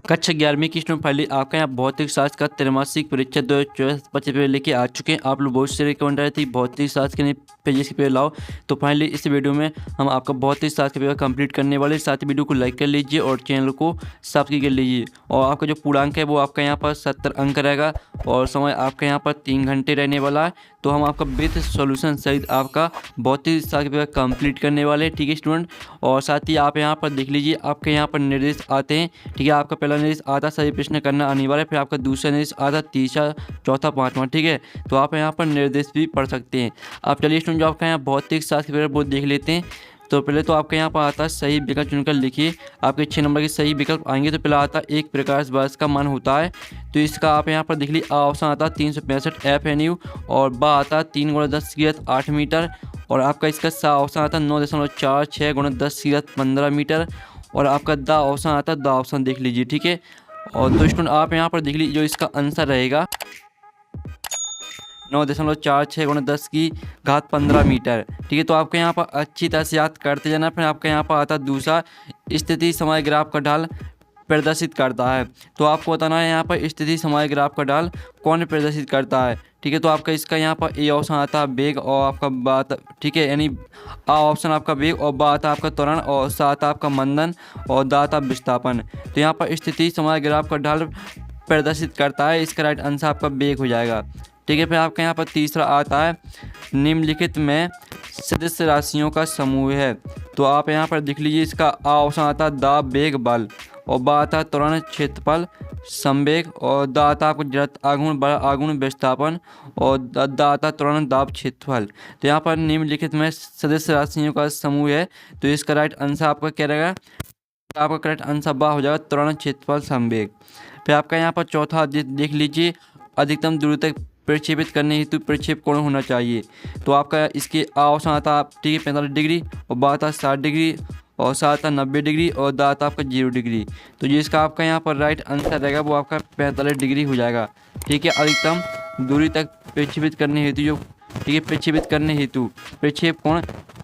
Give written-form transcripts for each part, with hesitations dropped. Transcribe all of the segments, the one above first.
कक्षा 11वीं की स्टूडेंट फाइनली आपका यहाँ भौतिक शास्त्र का त्रैमासिक परीक्षा 2024-25 पेपर लेके आ चुके हैं। आप लोग बहुत से रिकमेंड रहे थे भौतिक शास्त्र के नए पेजेस के पेपर लाओ, तो फाइनली इस वीडियो में हम आपका भौतिक शास्त्र का पेपर कंप्लीट करने वाले। साथ ही वीडियो को लाइक कर लीजिए और चैनल को सब्सक्राइब कर लीजिए। और आपका जो पूर्णांक है वो आपका यहाँ पर 70 अंक रहेगा और समय आपका यहाँ पर 3 घंटे रहने वाला है। तो हम आपका विद सॉल्यूशन सहित आपका भौतिक शास्त्र पेपर कंप्लीट करने वाले हैं, ठीक है स्टूडेंट। और साथ ही आप यहाँ पर देख लीजिए, आपके यहाँ पर निर्देश आते हैं, ठीक है। आपका पहला निर्देश आता सही प्रश्न करना अनिवार्य है, फिर आपका दूसरा निर्देश आता तीसरा चौथा पाँचवा, ठीक है। तो आप यहाँ पर निर्देश भी पढ़ सकते हैं। आप चलिए स्टूडेंट जो आपका यहाँ भौतिक शास्त्र पेपर वो देख लेते हैं। तो पहले तो आपके यहाँ पर आता है सही विकल्प चुनकर लिखिए। आपके 6 नंबर के सही विकल्प आएंगे। तो पहला आता है एक प्रकाश वर्ष का मान होता है, तो इसका आप यहाँ पर देख लीजिए। आ ऑप्शन आता है 365 FNU और बा आता है 3 × 10 की घात 8 मीटर और आपका इसका सा ऑप्शन आता है 9.46 × 10 की घात 15 मीटर और आपका दा ऑप्शन आता है, दा ऑप्शन देख लीजिए, ठीक है। और तो स्टूडेंट आप यहाँ पर देख लीजिए जो इसका आंसर रहेगा 9.46 × 10 की घात 15 मीटर, ठीक है। तो आपके यहाँ पर अच्छी तरह से याद करते जाना। फिर आपके यहाँ पर आता है दूसरा स्थिति समय ग्राफ का ढाल प्रदर्शित करता है। तो आपको बताना है यहाँ पर स्थिति समय ग्राफ का ढाल कौन प्रदर्शित करता है, ठीक है। तो आपका इसका यहाँ पर ए ऑप्शन आता है वेग और आपका बात, ठीक है, यानी आ ऑप्शन आपका वेग और बा आता आपका त्वरण और सा आता आपका मंदन और दा आता विस्थापन। तो यहाँ पर स्थिति समय ग्राफ का ढाल प्रदर्शित करता है, इसका राइट आंसर आपका वेग हो जाएगा, ठीक है। फिर आपके यहाँ पर तीसरा आता है निम्नलिखित में सदस्य राशियों का समूह है। तो आप यहाँ पर देख लीजिए, इसका आ ऑप्शन आता है दा वेग बल और बा आता है त्वरण क्षेत्रफल संवेग और दा आता आपको जड़त्व आघूर्ण बल आघूर्ण विस्थापन और दा आता त्वरण दाब क्षेत्रफल। तो यहाँ पर निम्नलिखित में सदस्य राशियों का समूह है, तो इसका राइट आंसर आपका क्या रहेगा, आपका करेक्ट आंसर बा हो जाएगा त्वरण क्षेत्रफल संवेग। फिर आपका यहाँ पर चौथा देख लीजिए, अधिकतम दूरी तक प्रक्षेपित करने हेतु प्रक्षेप कोण होना चाहिए। तो आपका इसके आ ऑप्शन आता है, ठीक है, 45 डिग्री और बा आता 60 डिग्री और सा आता 90 डिग्री और दा आता आपका 0 डिग्री। तो जो इसका आपका यहाँ पर राइट आंसर रहेगा वो आपका 45 डिग्री हो जाएगा, ठीक है। अधिकतम दूरी तक प्रक्षेपित करने हेतु जो, ठीक है, प्रक्षेपित करने हेतु प्रक्षेप कोण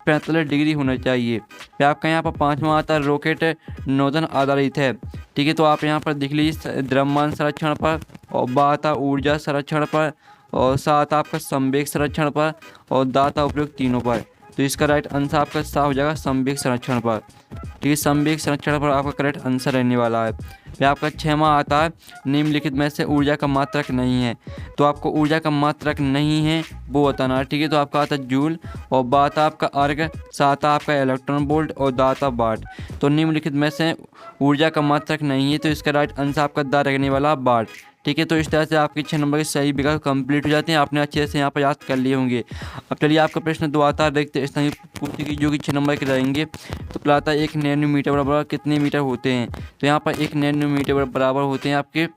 45 डिग्री होना चाहिए। फिर आपका यहाँ पर पाँचवा आता है रॉकेट नोजन आधारित है, ठीक है। तो आप यहाँ पर देख लीजिए द्रव्यमान संरक्षण पर और बा आता ऊर्जा संरक्षण पर और सा आता आपका संवेग संरक्षण पर और दा आता उपयोग तीनों पर। तो इसका राइट आंसर आपका सा हो जाएगा संवेग संरक्षण पर, ठीक है। संवेग संरक्षण पर आपका करेक्ट आंसर रहने वाला है। फिर आपका 6वां आता है निम्नलिखित में से ऊर्जा का मात्रक नहीं है। तो आपको ऊर्जा का मात्रक नहीं है वो बताना है, ठीक है। तो आपका आता जूल और बा आता आपका अर्ग, सा आता आपका इलेक्ट्रॉन वोल्ट और दा आता वाट। तो निम्नलिखित में से ऊर्जा का मात्रक नहीं है, तो इसका राइट आंसर आपका दा रहने वाला वाट, ठीक है। तो इस तरह से आपके 6 नंबर के सही विकल्प कंप्लीट हो जाते हैं। आपने अच्छे से यहाँ पर याद कर लिए होंगे। अब चलिए आपका प्रश्न दो आता है, देखते हैं पूछने की जो कि 6 नंबर के रहेंगे। तो पहला आता है 1 नैनोमीटर बराबर कितने मीटर होते हैं। तो यहाँ पर 1 नैनोमीटर बराबर होते हैं आपके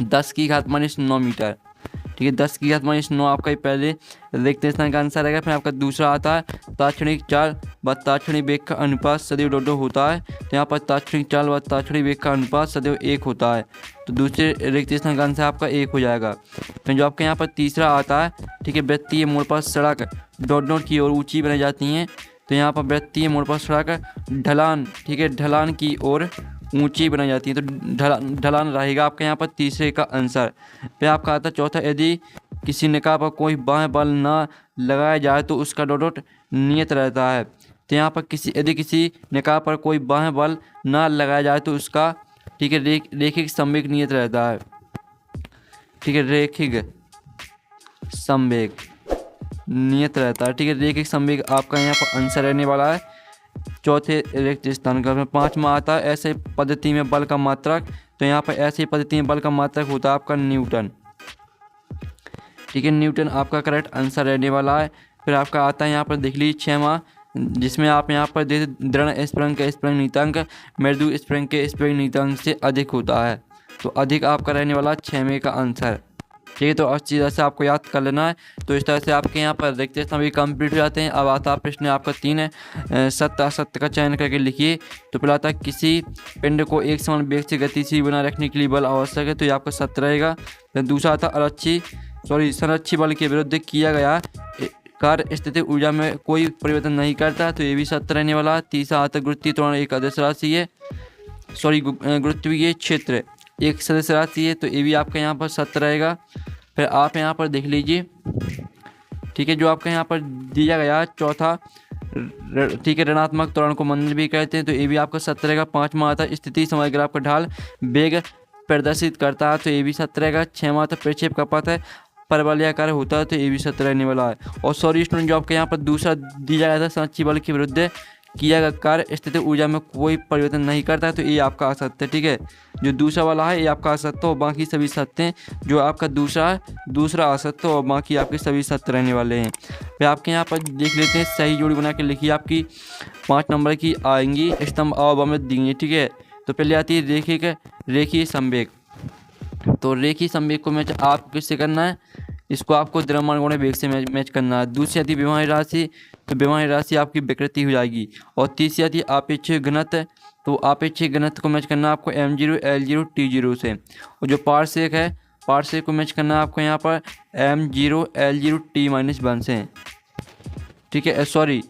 10 की घात -9 मीटर, ठीक है। 10 की घात -9 आपका ही पहले देखते हैं इसका आंसर रहेगा। फिर आपका दूसरा आता है ताक्षणिक चाल व ताक्षणिक वेग का अनुपात सदैव दो होता है। तो यहाँ पर ताक्षणिक चाल व ताक्षणिक वेग का अनुपात सदैव 1 होता है, तो दूसरे रिक्त स्थान का आंसर आपका 1 हो जाएगा। फिर जो आपके यहाँ पर तीसरा आता है, ठीक है, वृत्तीय मोड़ पर सड़क डॉट की ओर ऊंची बनाई जाती हैं। तो यहाँ पर वृत्तीय मोड़ पर सड़क ढलान, ठीक है, ढलान की ओर ऊंची बनाई जाती है। तो ढलान रहेगा आपके यहाँ पर तीसरे का आंसर। फिर आपका आता है चौथा, यदि किसी निकाह पर कोई बाह्य बल ना लगाया जाए तो उसका डॉट नियत रहता है। तो यहाँ पर यदि किसी निकाह पर कोई बाह्य बल ना लगाया जाए तो उसका, ठीक है, रेखिक संवेग नियत रहता है, ठीक है, रेखिक संवेग नियत रहता है, ठीक है। रेखिक संवेग आपका यहाँ पर आंसर रहने वाला है चौथे रिक्त स्थान का। 5वां आता है ऐसे पद्धति में बल का मात्रक। तो यहाँ पर ऐसी पद्धति में बल का मात्रक होता है आपका न्यूटन, ठीक है, न्यूटन आपका करेक्ट आंसर रहने वाला है। फिर आपका आता है यहाँ पर देख लीजिए 6वां, जिसमें आप यहाँ पर देखिए दृढ़ स्प्रिंग के स्प्रिंग नीतांक मृदु स्प्रिंग के स्प्रिंग नीतांक से अधिक होता है। तो अधिक आपका रहने वाला 6वें का आंसर, ठीक है। तो अच्छी तरह से आपको याद कर लेना है। तो इस तरह से आपके यहाँ पर देखते समय कंप्लीट हो जाते हैं। अब आता प्रश्न आपका 3 है, सत्य असत्य का चयन करके लिखिए। तो पहला आता है किसी पिंड को एक समान वेग से गतिशील बनाए रखने के लिए बल आवश्यक है। तो ये आपका सत्य रहेगा। दूसरा आता संरक्षी बल के विरुद्ध किया गया कार्य स्थितिक ऊर्जा में कोई परिवर्तन नहीं करता, तो ये भी सत्य रहने वाला है। तीसरा आता गुरुत्वीय त्वरण एक अदिश राशि है। सॉरी गुरुत्वीय क्षेत्र एक सदस्य राशि है, तो ये भी आपका यहाँ पर सत्य रहेगा। फिर आप यहाँ पर देख लीजिए, ठीक है, जो आपका यहाँ पर दिया गया चौथा, ठीक है, ऋणात्मक त्वरण को मंद भी कहते हैं, तो ये भी आपका सत्य रहेगा। 5वां आता है स्थिति समय ग्राफ का ढाल वेग प्रदर्शित करता है, तो ये भी सत्य रहेगा। 6वां आता है प्रक्षेप का पथ है परवलयाकार होता है, तो ये भी सत्य रहने वाला है। और सॉरी स्टूडेंट, जो आपके यहाँ पर दूसरा दिया गया था संरक्षी बल के विरुद्ध किया गया कार्य स्थिति ऊर्जा में कोई परिवर्तन नहीं करता है, तो ये आपका असत्य है। ठीक है, जो दूसरा वाला है ये आपका असत्य और बाकी सभी सत्य हैं। जो आपका दूसरा असत्य और बाकी आपके सभी सत्य रहने वाले हैं। फिर आपके यहाँ पर देख लेते हैं, सही जोड़ी बना के लिखिए। आपकी 5 नंबर की आएंगी स्तंभ अवमत देंगे। ठीक है, तो पहले आती है रेखीय संवेग। तो रेखीय संवेग को मैच आपको किससे करना है, इसको आपको द्रव्यमान गुणा वेग से मैच करना है। दूसरी आती है व्यवहारिक राशि, तो व्यवहारिक राशि आपकी विकृति हो जाएगी। और तीसरी आती है आपेक्षिक घनत्व, तो आपेक्षिक घनत्व को मैच करना है आपको m0 l0 t0 से। और जो पार्सेक है, पार्सेक को मैच करना है आपको यहाँ पर m0 l0 t-1 से। ठीक है, सॉरी,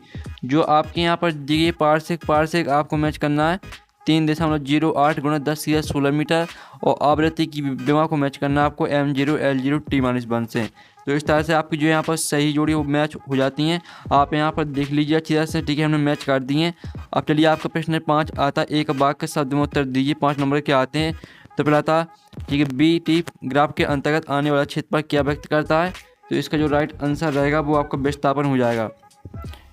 जो आपके यहाँ पर दी गई पार्सेक आपको मैच करना है 3.08 × 10⁻16 मीटर। और आवृत्ति की विमा को मैच करना है आपको m0 l0 t-1 से। तो इस तरह से आपकी जो यहाँ पर सही जोड़ी वो मैच हो जाती हैं। आप यहाँ पर देख लीजिए अच्छी तरह से। ठीक है, हमने मैच कर दिए हैं। अब चलिए आपका प्रश्न 5 आता है, एक वाक्य शब्द में उत्तर दीजिए। 5 नंबर के आते हैं। तो पहला था, ठीक है, BT ग्राफ के अंतर्गत आने वाला क्षेत्रफल क्या व्यक्त करता है, तो इसका जो राइट आंसर रहेगा वो आपका विस्थापन हो जाएगा।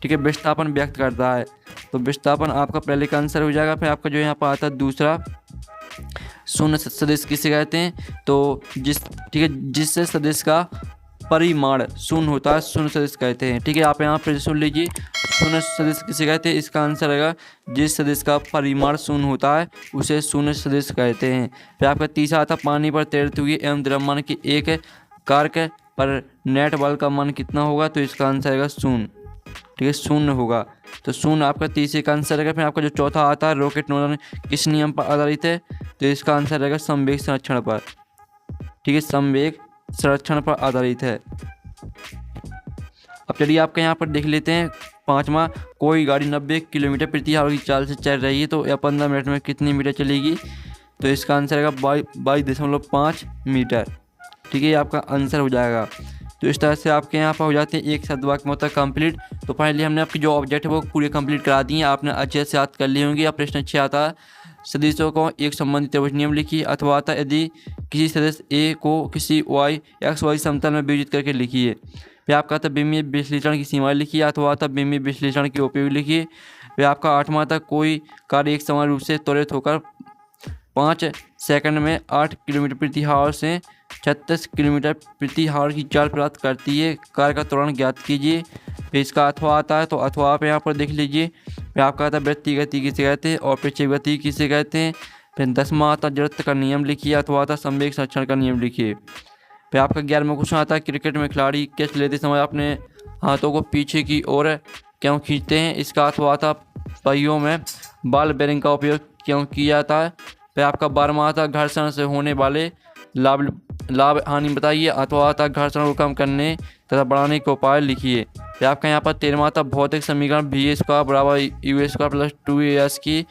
ठीक है, विस्थापन व्यक्त करता है, तो विस्थापन आपका पहले का आंसर हो जाएगा। फिर आपका जो यहाँ पर आता है दूसरा, शून्य सदिश किसे कहते हैं, तो ठीक है, जिस सदिश का परिमाण शून्य होता है शून्य सदिश कहते हैं। ठीक है, आप यहाँ पर सुन लीजिए, शून्य सदिश किसे कहते हैं, इसका आंसर रहेगा जिस सदिश का परिमाण शून्य होता है उसे शून्य सदिश कहते हैं। फिर आपका तीसरा आता है, पानी पर तैरते हुए एवं द्रव्यमान की एक कारक पर नेट बल का मान कितना होगा, तो इसका आंसर रहेगा शून्य। ठीक है, शून्य होगा, तो शून्य आपका तीसरे का आंसर रहेगा। फिर आपका जो चौथा आता है, रॉकेट नॉर्डन किस नियम पर आधारित है, तो इसका आंसर रहेगा संवेग संरक्षण पर। ठीक है, संवेग संरक्षण पर आधारित है। अब चलिए आपका यहाँ पर देख लेते हैं 5वां, कोई गाड़ी 90 किलोमीटर प्रति आवर की चाल से चल रही है, तो या 15 मिनट में कितनी मीटर चलेगी, तो इसका आंसर रहेगा 22.5 मीटर। ठीक है, ये आपका आंसर हो जाएगा। तो इस तरह से आपके यहाँ पर हो जाते हैं एक शब्द वाक्य मतलब कंप्लीट। तो फाइनली हमने आपकी जो ऑब्जेक्ट है वो पूरे कंप्लीट करा दिए, आपने अच्छे से याद कर ली होंगी। अब प्रश्न 6 आता है, सदिशों को एक संबंधित त्रिभुज नियम लिखिए, अथवा आता है यदि किसी सदस्य ए को किसी XY समतल में विभाजित करके लिखिए। फिर आपका आता है विमीय विश्लेषण की सीमाएं लिखिए, अथवा आता है विमीय विश्लेषण के उपयोग लिखिए। फिर आपका 8वां आता है, कोई कार्य एक समान रूप से त्वरित होकर 5 सेकंड में 8 किलोमीटर प्रति आवर से 36 किलोमीटर प्रति आवर की चाल प्राप्त करती है, कार्य का त्वरण ज्ञात कीजिए। फिर इसका अथवा आता है, तो अथवा आप यहाँ पर देख लीजिए। फिर आपका आता है वृत्तीय गति किसे कहते हैं और प्रक्षेप गति किसे कहते हैं। फिर 10वां आता है जड़त्व का नियम लिखिए, अथवा आता है संवेग संरक्षण का नियम लिखिए। फिर आपका 11वां क्वेश्चन आता है, क्रिकेट में खिलाड़ी कैच लेते समय अपने हाथों को पीछे की ओर क्यों खींचते हैं, इसका अथवा आता है पहियों में बॉल बेरिंग का उपयोग क्यों किया जाता है। फिर आपका 12वां आता है, घर्षण से होने वाले लाभ हानि बताइए, अथवा आता है घर्षण को कम करने तथा बढ़ाने के उपाय लिखिए। फिर आपका यहाँ पर 13वां आता है, भौतिक समीकरण VA² = UA² + 2AS की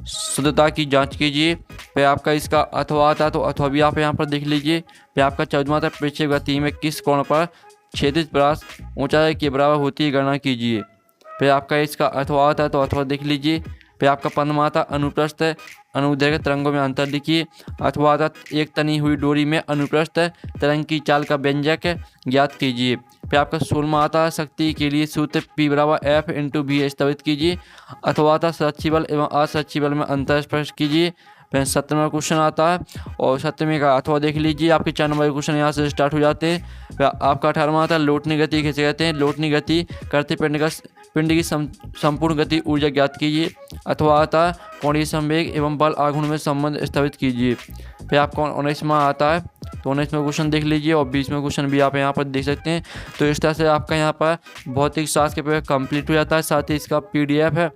शुद्धता की जांच कीजिए। फिर आपका इसका अथवा आता है, तो अथवा भी आप यहाँ पर देख लीजिए। फिर आपका 14वां आता है, प्रक्षेप गति में किस कोण पर क्षैतिज परास ऊंचाई के बराबर होती है गणना कीजिए। फिर आपका इसका अथवा आता है, तो अथवा देख लीजिए। फिर आपका 15वां आता है, अनुप्रस्थ अनुदैर्घ्य तरंगों में अंतर लिखिए, अथवा आता एक तनी हुई डोरी में अनुप्रस्थ तरंग की चाल का व्यंजक ज्ञात कीजिए। फिर आपका 16वां आता है, शक्ति के लिए सूत्र P = F × V स्थापित कीजिए, अथवा आता संरक्षी बल एवं असंरक्षी बल में अंतर स्पष्ट कीजिए। फिर 17वां क्वेश्चन आता है, और 17वें का अथवा देख लीजिए। आपके 4 नंबर क्वेश्चन यहाँ से स्टार्ट हो जाते हैं। फिर आपका 18वां आता है, लौटनी गति किसे कहते हैं, लौटनी गति करते पिंड की संपूर्ण गति ऊर्जा ज्ञात कीजिए, अथवा आता कोणीय संवेग एवं बल आघूर्ण में संबंध स्थापित कीजिए। फिर आपका 19वां आता है, तो 19वां क्वेश्चन देख लीजिए, और 20वां क्वेश्चन भी आप यहाँ पर देख सकते हैं। तो इस तरह से आपका यहाँ पर भौतिक शास्त्र के पेपर कंप्लीट हो जाता है। साथ ही इसका PDF है,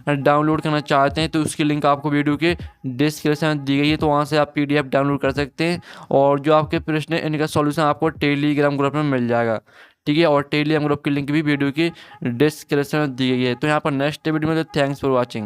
डाउनलोड करना चाहते हैं तो उसकी लिंक आपको वीडियो के डिस्क्रिप्शन में दी गई है, तो वहाँ से आप PDF डाउनलोड कर सकते हैं। और जो आपके प्रश्न है इनका सॉल्यूशन आपको टेलीग्राम ग्रुप में मिल जाएगा। ठीक है, और टेलीग्राम ग्रुप की लिंक भी वीडियो की डिस्क्रिप्शन में दी गई है। तो यहाँ पर नेक्स्ट वीडियो में, तो थैंक्स फॉर वॉचिंग।